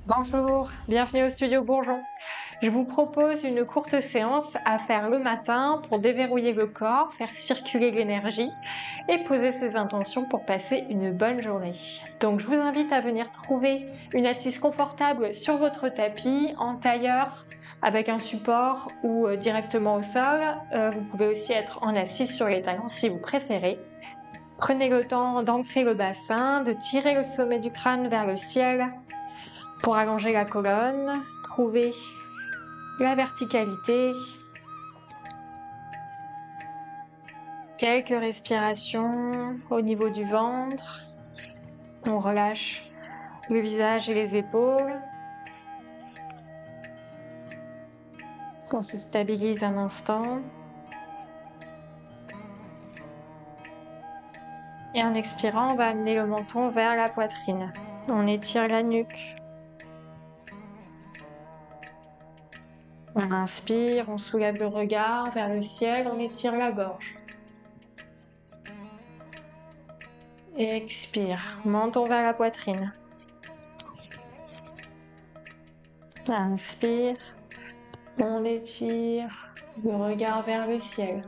Bonjour, bienvenue au studio Bourgeon. Je vous propose une courte séance à faire le matin pour déverrouiller le corps, faire circuler l'énergie et poser ses intentions pour passer une bonne journée. Donc je vous invite à venir trouver une assise confortable sur votre tapis, en tailleur, avec un support ou directement au sol. Vous pouvez aussi être en assise sur les talons si vous préférez. Prenez le temps d'ancrer le bassin, de tirer le sommet du crâne vers le ciel. Pour allonger la colonne, trouver la verticalité. Quelques respirations au niveau du ventre. On relâche le visage et les épaules. On se stabilise un instant. Et en expirant, on va amener le menton vers la poitrine. On étire la nuque. On inspire, on soulève le regard vers le ciel, on étire la gorge. Et expire, menton vers la poitrine. Inspire, on étire le regard vers le ciel.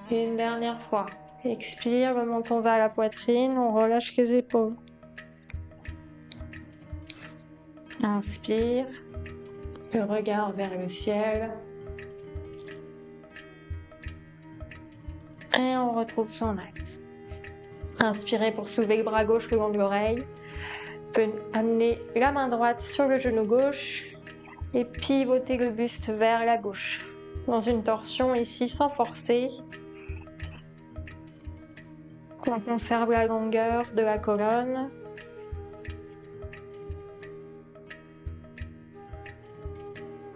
Et une dernière fois, expire, le menton vers la poitrine, on relâche les épaules. Inspire, le regard vers le ciel. Et on retrouve son axe. Inspirez pour soulever le bras gauche le long de l'oreille. Amener la main droite sur le genou gauche et pivoter le buste vers la gauche. Dans une torsion ici sans forcer. On conserve la longueur de la colonne.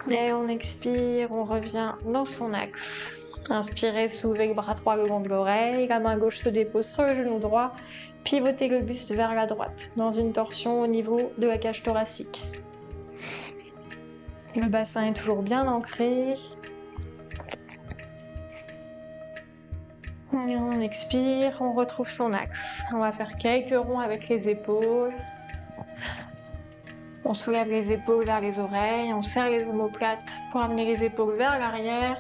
Et on expire, on revient dans son axe. Inspirez, soulevez le bras droit le long de l'oreille, la main gauche se dépose sur le genou droit, pivotez le buste vers la droite, dans une torsion au niveau de la cage thoracique. Le bassin est toujours bien ancré. Et on expire, on retrouve son axe. On va faire quelques ronds avec les épaules. On soulève les épaules vers les oreilles, on serre les omoplates pour amener les épaules vers l'arrière,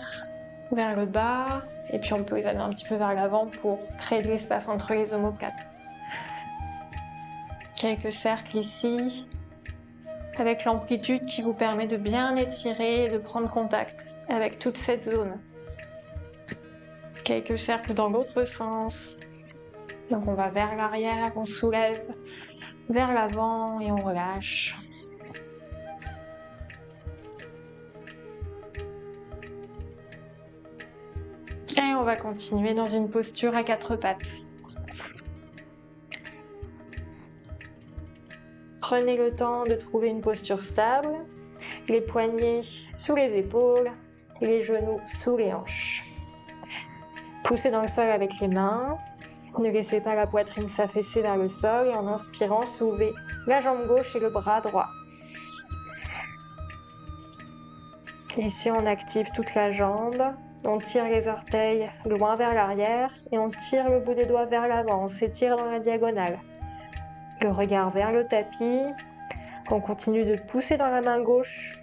vers le bas, et puis on peut les amener un petit peu vers l'avant pour créer de l'espace entre les omoplates. Quelques cercles ici, avec l'amplitude qui vous permet de bien étirer et de prendre contact avec toute cette zone. Quelques cercles dans l'autre sens. Donc on va vers l'arrière, on soulève vers l'avant et on relâche. Et on va continuer dans une posture à quatre pattes. Prenez le temps de trouver une posture stable, les poignets sous les épaules et les genoux sous les hanches. Poussez dans le sol avec les mains, ne laissez pas la poitrine s'affaisser vers le sol et en inspirant, soulevez la jambe gauche et le bras droit. Ici, on active toute la jambe. On tire les orteils loin vers l'arrière et on tire le bout des doigts vers l'avant. On s'étire dans la diagonale. Le regard vers le tapis. On continue de pousser dans la main gauche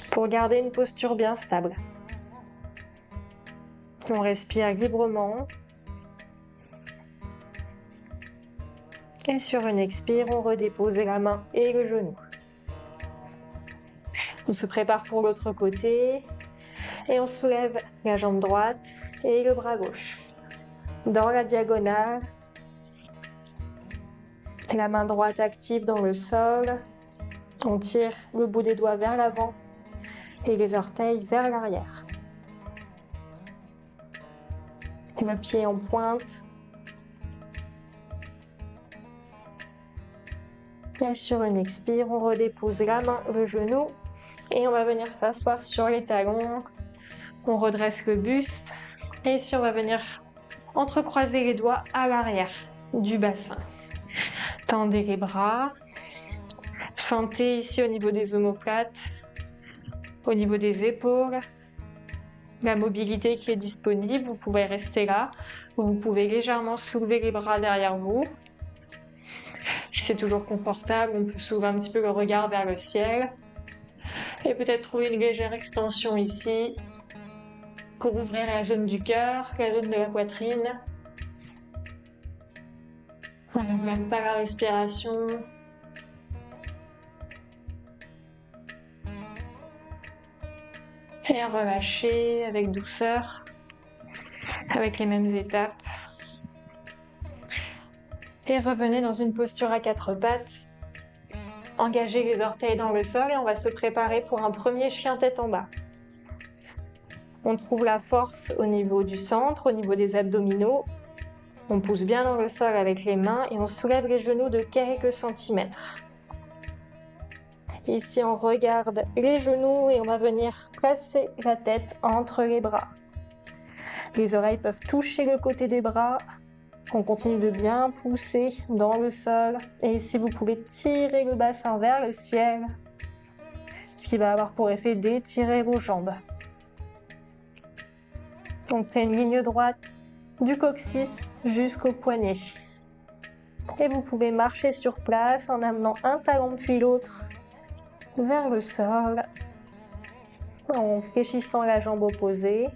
pour garder une posture bien stable. On respire librement. Et sur une expire, on redépose la main et le genou. On se prépare pour l'autre côté. Et on soulève la jambe droite et le bras gauche. Dans la diagonale, la main droite active dans le sol. On tire le bout des doigts vers l'avant et les orteils vers l'arrière. Le pied en pointe. Et sur une expire, on redépose la main, le genou et on va venir s'asseoir sur les talons. On redresse le buste et ici on va venir entrecroiser les doigts à l'arrière du bassin. Tendez les bras, sentez ici au niveau des omoplates, au niveau des épaules, la mobilité qui est disponible. Vous pouvez rester là, vous pouvez légèrement soulever les bras derrière vous. c'est toujours confortable, on peut s'ouvrir un petit peu le regard vers le ciel. Et peut-être trouver une légère extension ici pour ouvrir la zone du cœur, la zone de la poitrine. On ne blâme pas la respiration. Et relâcher avec douceur, avec les mêmes étapes. Et revenez dans une posture à 4 pattes. Engagez les orteils dans le sol et on va se préparer pour un premier chien tête en bas. On trouve la force au niveau du centre, au niveau des abdominaux. On pousse bien dans le sol avec les mains et on soulève les genoux de quelques centimètres. Ici, on regarde les genoux et on va venir placer la tête entre les bras. Les oreilles peuvent toucher le côté des bras. On continue de bien pousser dans le sol. Et ici, vous pouvez tirer le bassin vers le ciel, ce qui va avoir pour effet d'étirer vos jambes. On fait une ligne droite du coccyx jusqu'au poignet. Et vous pouvez marcher sur place en amenant un talon puis l'autre vers le sol, en fléchissant la jambe opposée.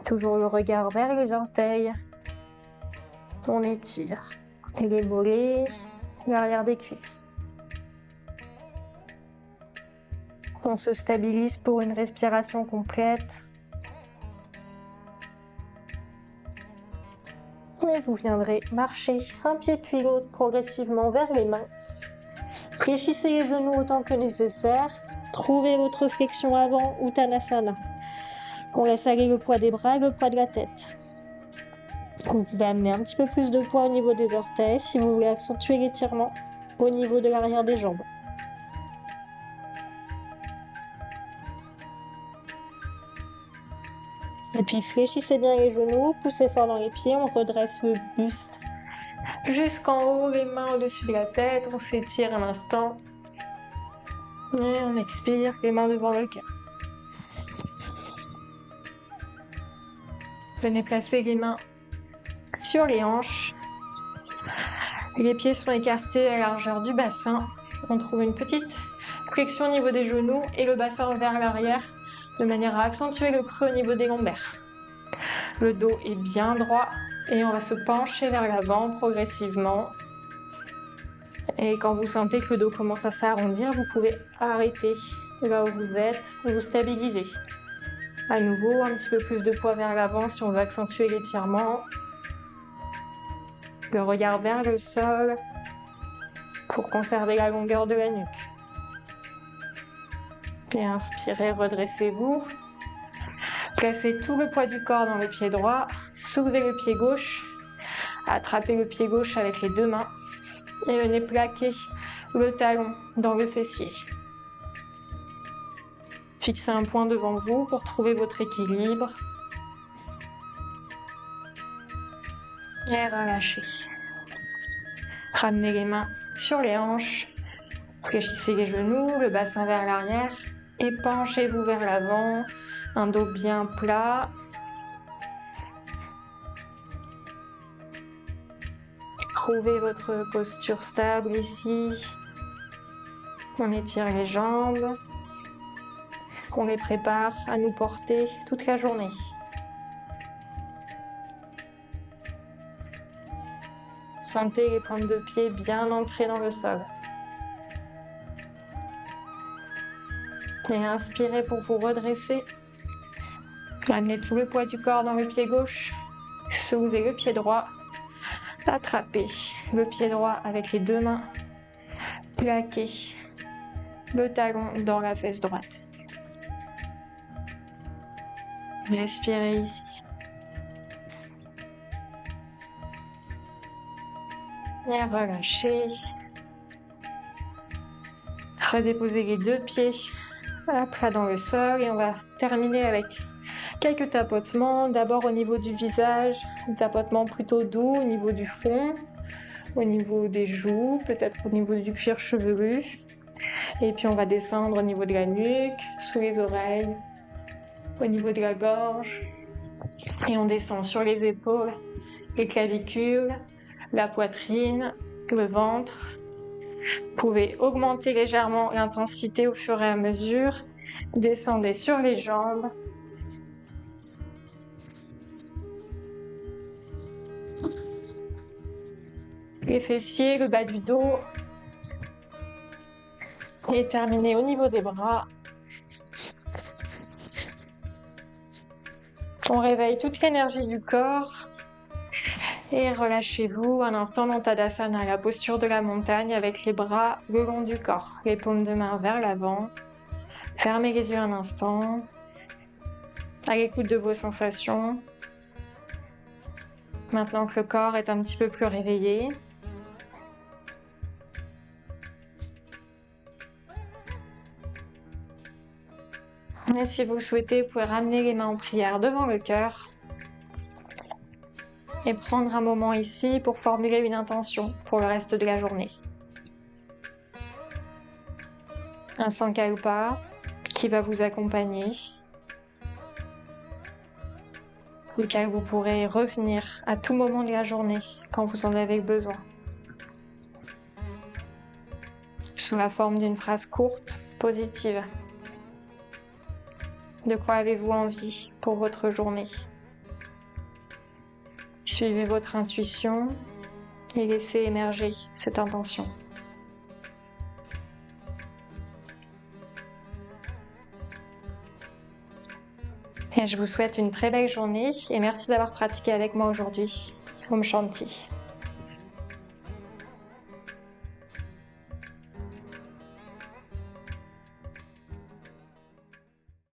Toujours le regard vers les orteils. On étire les mollets, l'arrière des cuisses. On se stabilise pour une respiration complète. Et vous viendrez marcher un pied puis l'autre progressivement vers les mains. Fléchissez les genoux autant que nécessaire. Trouvez votre flexion avant Uttanasana. On laisse aller le poids des bras et le poids de la tête. Vous pouvez amener un petit peu plus de poids au niveau des orteils si vous voulez accentuer l'étirement au niveau de l'arrière des jambes. Et puis fléchissez bien les genoux, poussez fort dans les pieds, on redresse le buste jusqu'en haut, les mains au-dessus de la tête, on s'étire un instant. Et on expire, les mains devant le cœur. Venez placer les mains sur les hanches. Les pieds sont écartés à la largeur du bassin. On trouve une petite flexion au niveau des genoux et le bassin vers l'arrière de manière à accentuer le creux au niveau des lombaires. Le dos est bien droit et on va se pencher vers l'avant progressivement. Et quand vous sentez que le dos commence à s'arrondir, vous pouvez arrêter là où vous êtes, vous stabiliser. À nouveau, un petit peu plus de poids vers l'avant si on veut accentuer l'étirement. Le regard vers le sol pour conserver la longueur de la nuque. Et inspirez, redressez-vous. Placez tout le poids du corps dans le pied droit. Soulevez le pied gauche. Attrapez le pied gauche avec les deux mains. Et venez plaquer le talon dans le fessier. Fixez un point devant vous pour trouver votre équilibre. Et relâchez. Ramenez les mains sur les hanches. Fléchissez les genoux, le bassin vers l'arrière. Et penchez-vous vers l'avant. Un dos bien plat. Trouvez votre posture stable ici. On étire les jambes. On les prépare à nous porter toute la journée. Sentez les pointes de pied bien ancrées dans le sol. Et inspirez pour vous redresser. Amenez tout le poids du corps dans le pied gauche. Soulevez le pied droit. Attrapez le pied droit avec les deux mains. Plaquez le talon dans la fesse droite. Respirez ici. Et relâchez. Redéposez les deux pieds à plat dans le sol et on va terminer avec quelques tapotements. D'abord au niveau du visage, un tapotement plutôt doux au niveau du front, au niveau des joues, peut-être au niveau du cuir chevelu. Et puis on va descendre au niveau de la nuque, sous les oreilles, au niveau de la gorge. Et on descend sur les épaules, les clavicules, la poitrine, le ventre. Vous pouvez augmenter légèrement l'intensité au fur et à mesure. Descendez sur les jambes. Les fessiers, le bas du dos. Et terminez au niveau des bras. On réveille toute l'énergie du corps. Et relâchez-vous un instant dans Tadasana, la posture de la montagne avec les bras le long du corps, les paumes de main vers l'avant. Fermez les yeux un instant, à l'écoute de vos sensations. Maintenant que le corps est un petit peu plus réveillé, et si vous souhaitez, vous pouvez ramener les mains en prière devant le cœur et prendre un moment ici pour formuler une intention pour le reste de la journée. Un sankalpa qui va vous accompagner, duquel vous pourrez revenir à tout moment de la journée quand vous en avez besoin. Sous la forme d'une phrase courte, positive. De quoi avez-vous envie pour votre journée? Suivez votre intuition et laissez émerger cette intention. Et je vous souhaite une très belle journée et merci d'avoir pratiqué avec moi aujourd'hui. Om Shanti.